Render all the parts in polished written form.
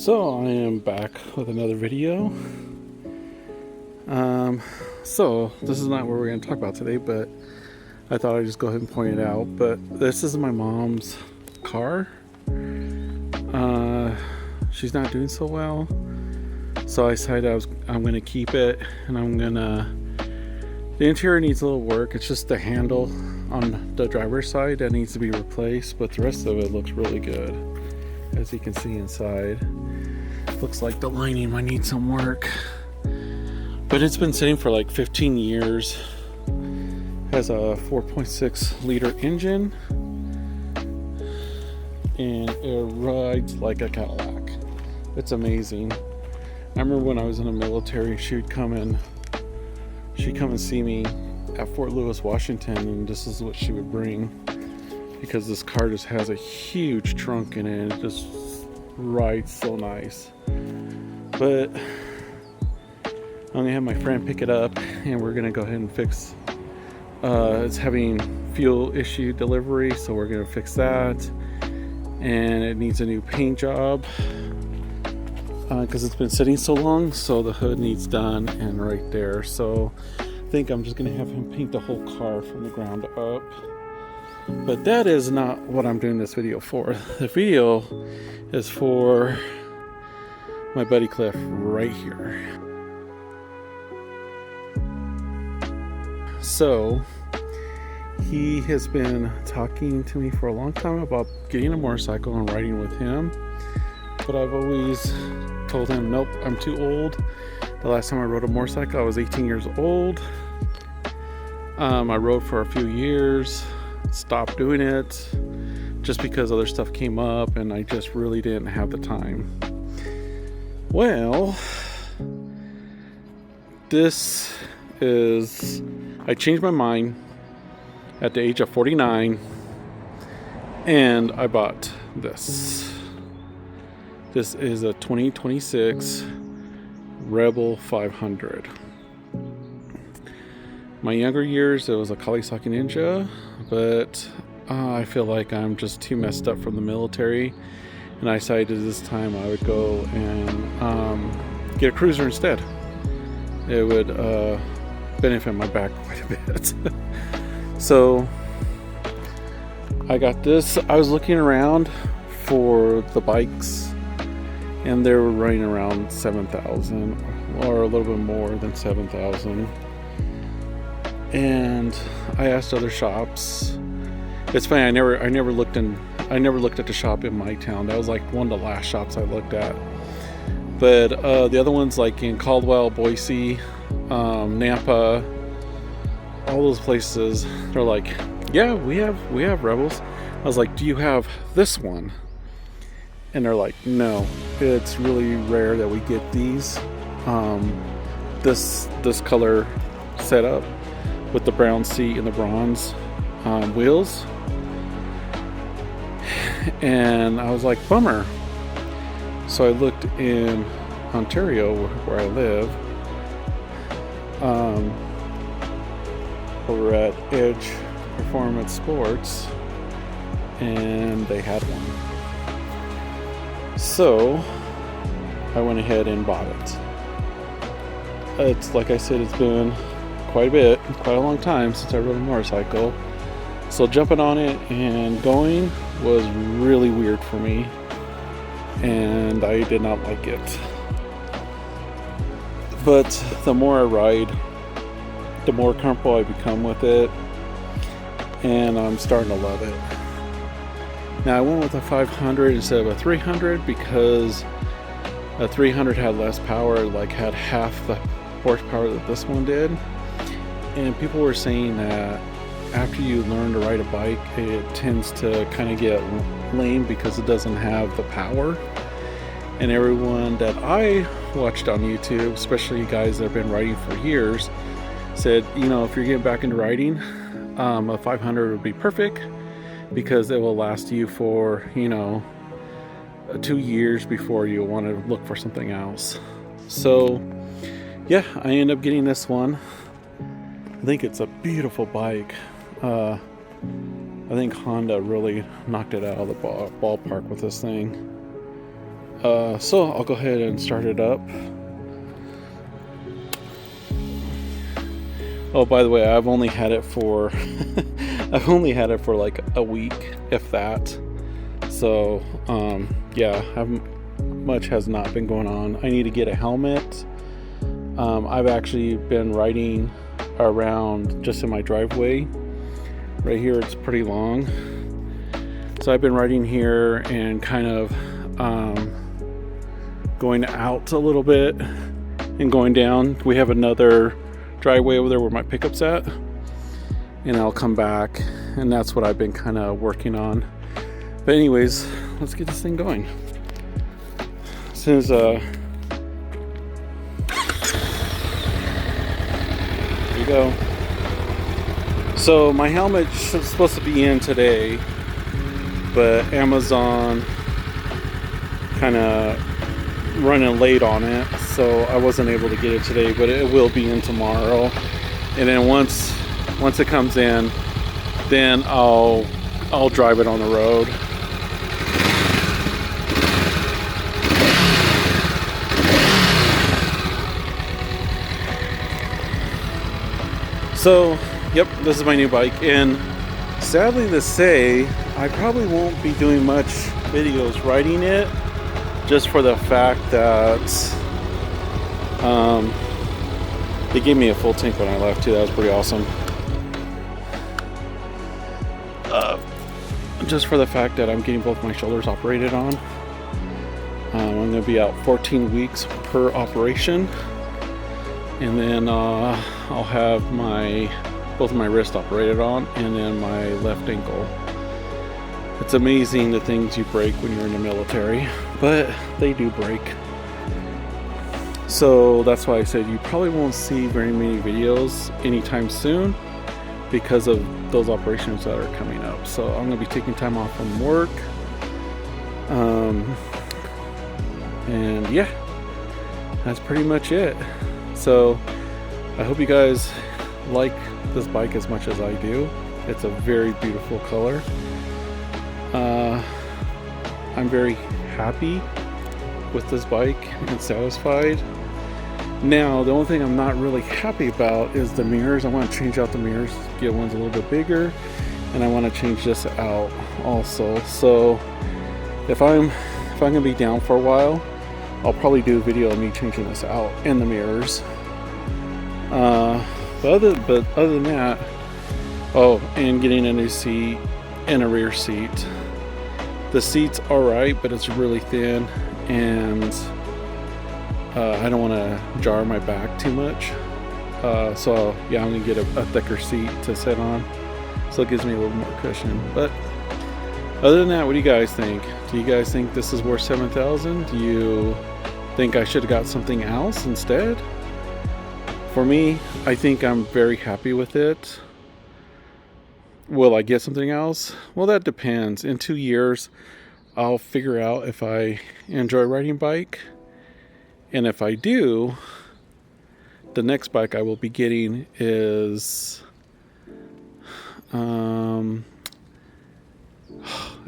So I am back with another video. So this is not what we're going to talk about today, but I thought I'd just go ahead and point it out. But this is my mom's car. She's not doing so well, so I decided I'm going to keep it, and the interior needs a little work. It's just the handle on the driver's side that needs to be replaced, but the rest of it looks really good, as you can see inside. Looks like the lining might need some work, but it's been sitting for like 15 years. Has a 4.6 liter engine, and it rides like a Cadillac. It's amazing. I remember when I was in the military, she'd come and see me at Fort Lewis, Washington, and this is what she would bring, because this car just has a huge trunk in it. It just rides so nice. But I'm gonna have my friend pick it up, and we're gonna go ahead and fix. It's having fuel issue delivery, so we're gonna fix that, and it needs a new paint job because it's been sitting so long. So the hood needs done, and right there. So I think I'm just gonna have him paint the whole car from the ground up. But that is not what I'm doing this video for. The video is for my buddy Cliff right here. So he has been talking to me for a long time about getting a motorcycle and riding with him, but I've always told him, nope, I'm too old. The last time I rode a motorcycle, I was 18 years old. I rode for a few years, stopped doing it just because other stuff came up, and I just really didn't have the time. Well, I changed my mind at the age of 49, and I bought this. This is a 2026 Rebel 500. My younger years, it was a Kawasaki Ninja, but I feel like I'm just too messed up from the military, and I decided this time I would go and get a cruiser instead. It would benefit my back quite a bit. So I got this. I was looking around for the bikes, and they were running around 7,000 or a little bit more than 7,000. And I asked other shops. It's funny, I never looked at the shop in my town. That was like one of the last shops I looked at. But the other ones, like in Caldwell, Boise, Nampa, all those places, they're like, yeah, we have Rebels. I was like, do you have this one? And they're like, no, it's really rare that we get these. This color setup with the brown seat and the bronze wheels. And I was like, bummer. So I looked in Ontario, where I live, over at Edge Performance Sports, and they had one. So I went ahead and bought it. It's like I said, it's been quite a long time since I rode a motorcycle. So jumping on it and going was really weird for me, and I did not like it. But the more I ride, the more comfortable I become with it, and I'm starting to love it. Now I went with a 500 instead of a 300 because a 300 had less power, like had half the horsepower that this one did. And people were saying that after you learn to ride a bike, it tends to kind of get lame because it doesn't have the power. And everyone that I watched on YouTube, especially guys that have been riding for years, said, if you're getting back into riding, a 500 would be perfect because it will last you for 2 years before you want to look for something else. So yeah, I ended up getting this one. I think it's a beautiful bike. I think Honda really knocked it out of the ballpark with this thing. So I'll go ahead and start it up. Oh, by the way, I've only had it for I've only had it for like a week, if that. So yeah, much has not been going on. I need to get a helmet. I've actually been riding around just in my driveway. Right here, it's pretty long. So I've been riding here and kind of going out a little bit and going down. We have another driveway over there where my pickup's at, and I'll come back, and that's what I've been kind of working on. But anyways, let's get this thing going. As soon as here you go. So my helmet's supposed to be in today, but Amazon kind of running late on it, so I wasn't able to get it today, but it will be in tomorrow. And then once it comes in, then I'll drive it on the road. So yep, this is my new bike, and sadly to say, I probably won't be doing much videos riding it, just for the fact that they gave me a full tank when I left too. That was pretty awesome. Just for the fact that I'm getting both my shoulders operated on. I'm going to be out 14 weeks per operation, and then I'll have both of my wrists operated on, and then my left ankle. It's amazing the things you break when you're in the military, but they do break. So that's why I said you probably won't see very many videos anytime soon because of those operations that are coming up. So I'm going to be taking time off from work. And yeah, that's pretty much it. So I hope you guys like this bike as much as I do. It's a very beautiful color. I'm very happy with this bike and satisfied. Now, the only thing I'm not really happy about is the mirrors. I want to change out the mirrors, get ones a little bit bigger, and I want to change this out also. So if I'm gonna be down for a while, I'll probably do a video of me changing this out in the mirrors. But other than that, oh, and getting a new seat and a rear seat. The seat's alright, but it's really thin, and I don't want to jar my back too much. So yeah, I'm gonna get a thicker seat to sit on, so it gives me a little more cushion. But other than that, what do you guys think? Do you guys think this is worth $7,000? Do you think I should have got something else instead? For me, I think I'm very happy with it. Will I get something else? Well, that depends. In 2 years, I'll figure out if I enjoy riding bike. And if I do, the next bike I will be getting is... I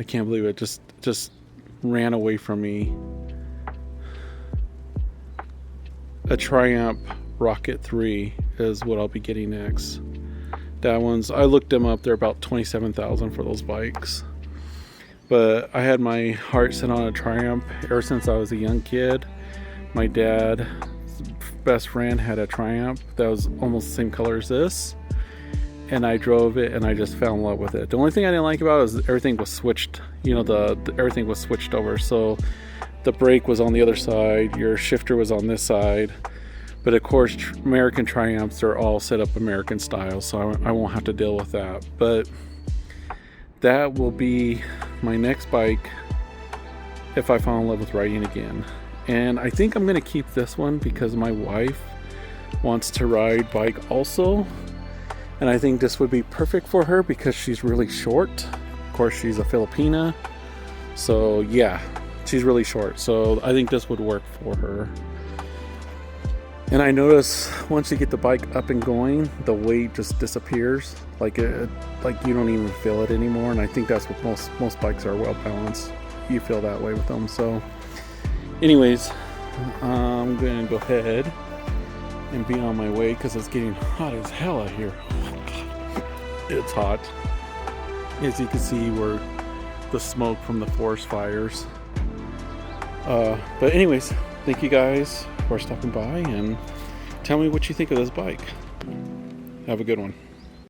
can't believe it. Just ran away from me. A Triumph Rocket 3 is what I'll be getting next. That one's, I looked them up, they're about $27,000 for those bikes. But I had my heart set on a Triumph ever since I was a young kid. My dad's best friend had a Triumph that was almost the same color as this, and I drove it and I just fell in love with it. The only thing I didn't like about it is everything was switched. You know, everything was switched over. So the brake was on the other side, your shifter was on this side. But of course, American Triumphs are all set up American style, so I won't have to deal with that. But that will be my next bike if I fall in love with riding again. And I think I'm going to keep this one because my wife wants to ride bike also. And I think this would be perfect for her because she's really short. Of course, she's a Filipina. So yeah, she's really short. So I think this would work for her. And I notice once you get the bike up and going, the weight just disappears. Like you don't even feel it anymore. And I think that's what most bikes are well balanced. You feel that way with them. So Anyways, I'm gonna go ahead and be on my way because it's getting hot as hell out here. It's hot. As you can see, we're the smoke from the forest fires. But anyways, thank you guys for stopping by and tell me what you think of this bike. Have a good one.